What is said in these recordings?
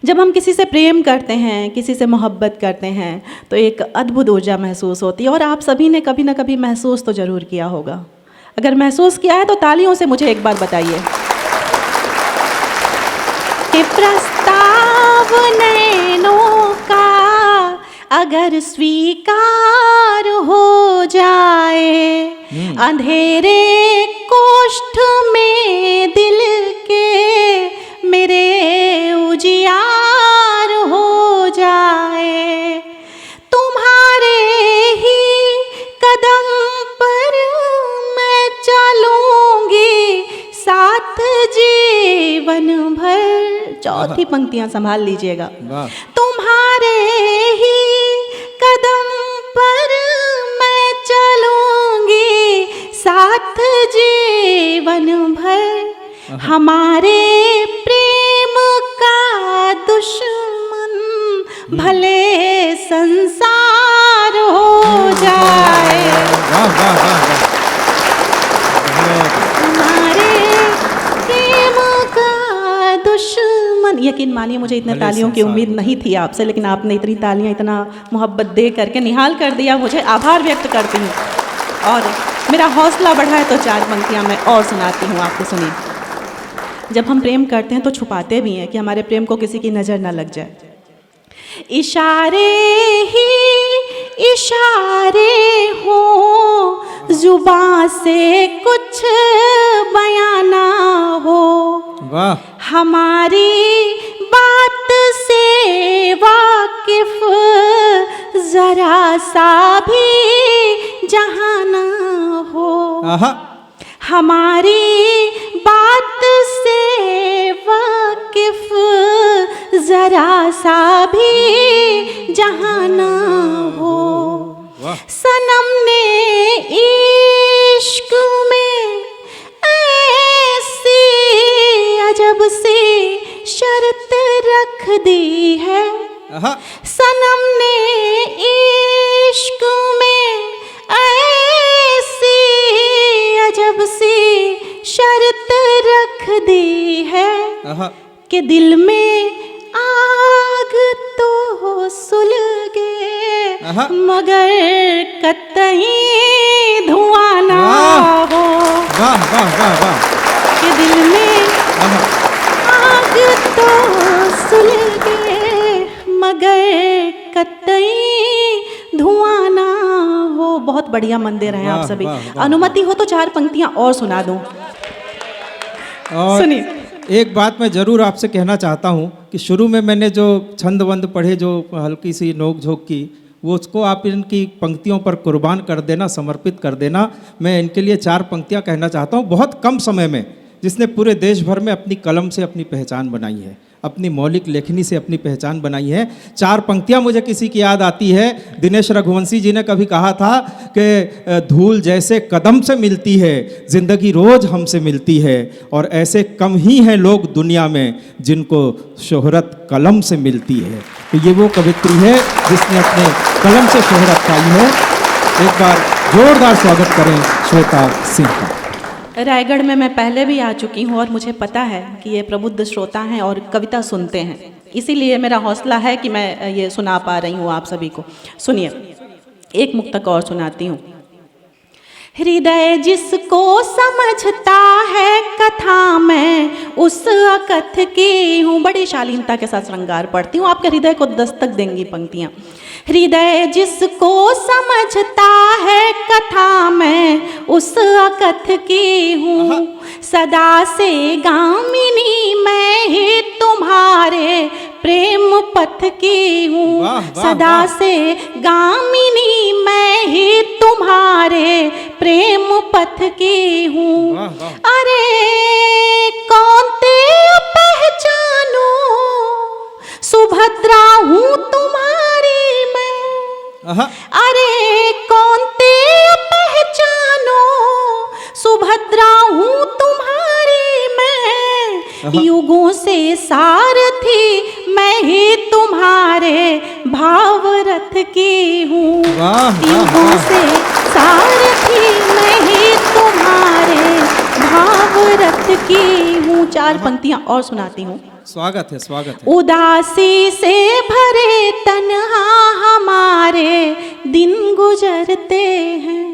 जब हम किसी से प्रेम करते हैं, किसी से मोहब्बत करते हैं, तो एक अद्भुत ऊर्जा महसूस होती है। और आप सभी ने कभी ना कभी महसूस तो ज़रूर किया होगा। अगर महसूस किया है तो तालियों से मुझे एक बार बताइए कि प्रस्ताव नैनों का अगर स्वीकार हो जाए, अंधेरे कोष्ठ में दिल के मेरे उजियार हो जाए, तुम्हारे ही कदम पर मैं चलूंगी साथ जीवन भर। चौथी पंक्तियां संभाल लीजिएगा। तुम्हारे ही कदम पर मैं चलूंगी साथ जीवन भर, हमारे प्रेम का दुश्मन भले संसार हो जाए। हमारे प्रेम का दुश्मन। यकीन मानिए मुझे इतने तालियों की उम्मीद नहीं थी आपसे, लेकिन आपने इतनी तालियां, इतना मोहब्बत दे करके निहाल कर दिया। मुझे आभार व्यक्त करती हूँ और मेरा हौसला बढ़ा है तो 4 पंक्तियां मैं और सुनाती हूँ आपको। सुनिए, जब हम प्रेम करते हैं तो छुपाते भी हैं कि हमारे प्रेम को किसी की नज़र ना लग जाए। इशारे ही इशारे हो, जुबां से कुछ बयां ना हो, हमारी बात से वाकिफ जरा सा भी जहां ना हो, हमारी बात से वाकिफ जरा सा भी जहां ना हो। सनम ने इश्क में ऐसी अजब सी शर्त रख दी है, सनम ने इश्क में ऐसी अजब सी शर्त रख दी है कि दिल में आग तो सुलगे मगर कतई धुआं ना हो, कि दिल में आग तो सुलगे मगर कतई धुआं ना हो। बहुत बढ़िया मंदिर हैं आप सभी। अनुमति हो तो 4 पंक्तियां और सुना दूं। सुनिए, एक बात मैं ज़रूर आपसे कहना चाहता हूँ कि शुरू में मैंने जो छंद वंद पढ़े, जो हल्की सी नोक झोंक की, वो उसको आप इनकी पंक्तियों पर कुर्बान कर देना, समर्पित कर देना। मैं इनके लिए 4 पंक्तियाँ कहना चाहता हूँ। बहुत कम समय में जिसने पूरे देश भर में अपनी कलम से अपनी पहचान बनाई है, अपनी मौलिक लेखनी से अपनी पहचान बनाई है। 4 पंक्तियाँ मुझे किसी की याद आती है। दिनेश रघुवंशी जी ने कभी कहा था कि धूल जैसे कदम से मिलती है, जिंदगी रोज हमसे मिलती है, और ऐसे कम ही हैं लोग दुनिया में जिनको शोहरत कलम से मिलती है। तो ये वो कवित्री है जिसने अपने कलम से शोहरत पाई है। एक बार जोरदार स्वागत करें श्वेता सिंह का। रायगढ़ में मैं पहले भी आ चुकी हूँ और मुझे पता है कि ये प्रबुद्ध श्रोता हैं और कविता सुनते हैं, इसीलिए मेरा हौसला है कि मैं ये सुना पा रही हूँ आप सभी को। सुनिए, एक मुक्तक और सुनाती हूँ। हृदय जिसको समझता है कथा मैं उस अकथ की हूँ। बड़ी शालीनता के साथ श्रृंगार पढ़ती हूँ, आपके हृदय को दस्तक देंगी पंक्तियाँ। हृदय जिसको समझता है कथा मैं उस अकथ की हूँ, सदा से गामिनी मैं ही तुम्हारे प्रेम पथ की हूँ, सदा से गामिनी मैं ही तुम्हारे प्रेम पथ की हूँ। अरे कौन ते पहचानो, सुभद्रा हूँ तुम्हारी मैं। अरे कौन ते पहचानो, सुभद्रा हूँ तुम्हारी मैं। युगों से सारथी मैं ही तुम्हारे भावरथ की हूँ। युगों से सारथी मैं ही तुम्हारे भावरथ की हूँ। 4 पंक्तियाँ और सुनाती हूँ। स्वागत है, स्वागत है। उदासी से भरे तन्हा हमारे दिन गुजरते हैं,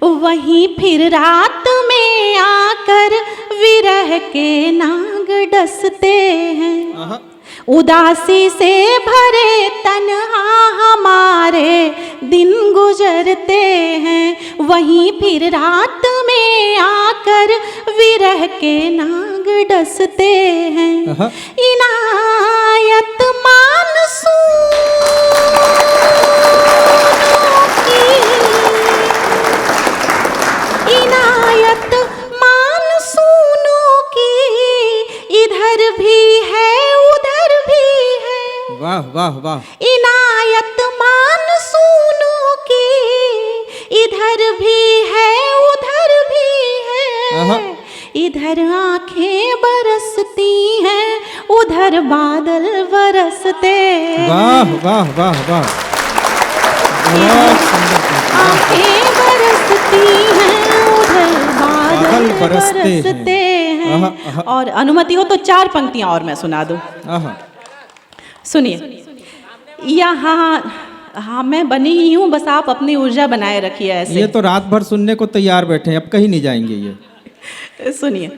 वहीं फिर रात में आकर विरह के नाग डसते हैं। उदासी से भरे तन्हा हमारे दिन गुजरते हैं, वहीं फिर रात में आकर विरह के नाग डसते हैं। इनायत मानसून की, इनायत मानसूनों की, इधर भी है उधर भी है। वाह वाह वाह। इनायत मानसूनों की, इधर भी है उधर भी है। इधर आंखें बरसती हैं, उधर बादल बरसते हैं। वाह वाह वाह वाह, बहुत सुंदर। आंखें बरसती हैं, उधर बादल बरसते हैं। और अनुमति हो तो 4 पंक्तियां और मैं सुना दूं। सुनिए, यहाँ हाँ मैं बनी ही हूँ, बस आप अपनी ऊर्जा बनाए रखिए ऐसे। ये तो रात भर सुनने को तैयार बैठे हैं, अब कहीं नहीं जाएंगे ये। सुनिए,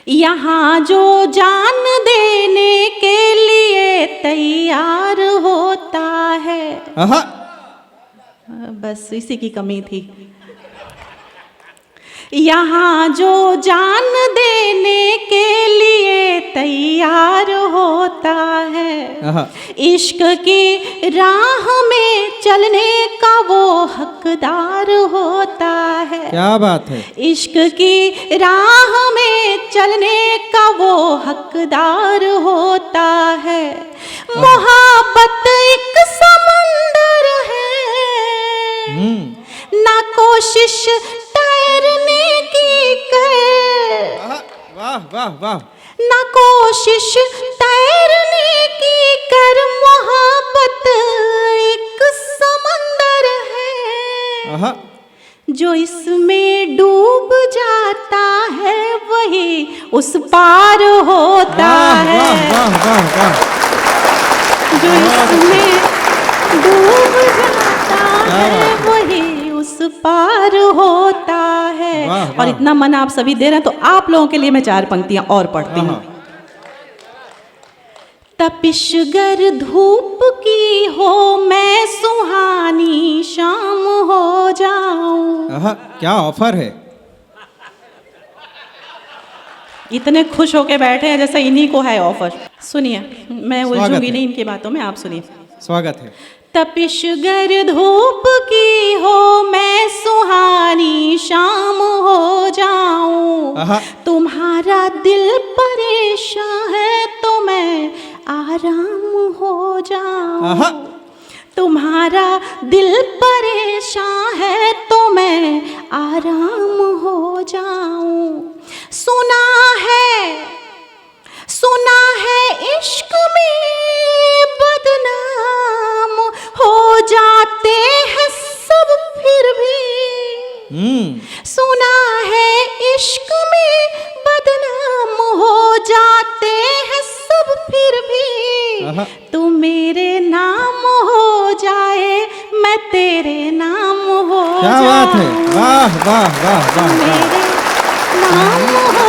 यहाँ जो जान देने के लिए तैयार होता है। बस इसी की कमी थी। यहाँ जो जान देने के लिए तैयार होता है, इश्क की राह में चलने का वो हकदार होता है। क्या बात है। इश्क की राह में चलने का वो हकदार होता है। मोहब्बत एक समंदर है, ना कोशिश तैरने की कर। वाह वाह वाह। ना कोशिश तैरने की कर, मोहब्बत एक समंदर है। जो इसमें डूब जाता है वही उस पार होता है। वाह वाह वाह। जो इसमें डूब जाता है वही उस पार होता है। और इतना मन आप सभी दे रहे हैं तो आप लोगों के लिए मैं 4 पंक्तियां और पढ़ती हूँ। तपिशगर धूप की हो मैं, सुहानी शाम हो जाऊं। क्या ऑफर है। इतने खुश होके बैठे हैं जैसे इन्हीं को है ऑफर। सुनिए, मैं उलझूंगी नहीं इनकी बातों में, आप सुनिए। स्वागत है। तपिशगर धूप की हो मैं, सुहानी शाम हो जाऊं। तुम्हारा दिल परेशान है तो मैं आराम हो जाऊं। तुम्हारा दिल परेशान है तो मैं आराम हो जाऊं। सुना है इश्क में बदनाम हो जाते हैं सब फिर भी। सुना है इश्क में बदनाम हो जाते हैं सब फिर भी। तू मेरे नाम हो जाए, मैं तेरे नाम हो जाऊं। क्या बात है। वाह वाह वाह वाह। मेरे नाम हो